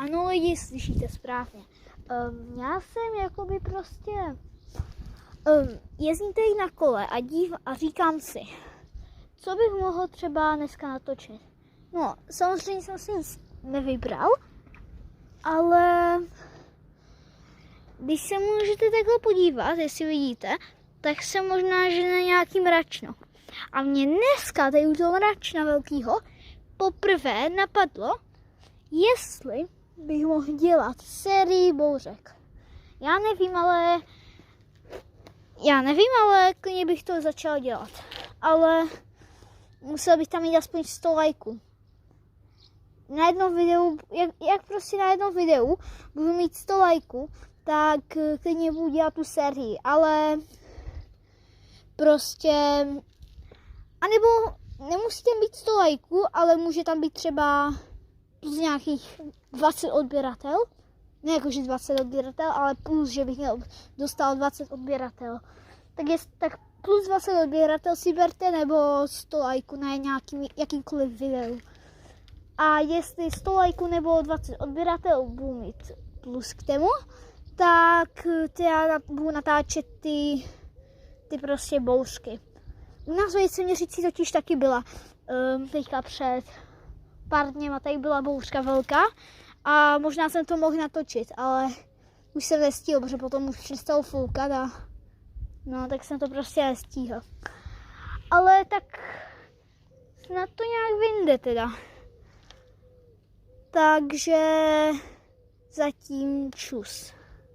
Ano lidi, slyšíte správně. Já jsem jakoby prostě jezdím tady na kole a říkám si, co bych mohl třeba dneska natočit. No, samozřejmě jsem si nic nevybral, ale když se můžete takhle podívat, jestli vidíte, tak jsem možná, že na nějaký mračno. A mě dneska tady u toho mračna velkýho poprvé napadlo, jestli bych mohl dělat sérii bouřek. Já nevím, ale klidně bych to začal dělat. Ale musel bych tam mít aspoň 100 lajků. Na jednom videu, jak prostě na jednom videu budu mít 100 lajků, tak klidně budu dělat tu sérii, ale prostě, anebo nemusíte mít 100 lajků, ale může tam být třeba plus nějakých 20 odběratel. Ne jakože 20 odběratel, ale plus, že bych dostal 20 odběratel. Tak plus 20 odběratel si berte, nebo 100 lajků na jakýkoliv videu. A jestli 100 lajků nebo 20 odběratel budu mít plus k tomu, tak já budu natáčet ty prostě bouřky. U nás ve Měřící totiž taky byla teďka před pár dněma, tady byla bouřka velká a možná jsem to mohl natočit, ale už jsem nestihl, protože potom už přestalo foukat a no, tak jsem to prostě nestihl. Ale tak snad to nějak vyjde teda. Takže zatím čus.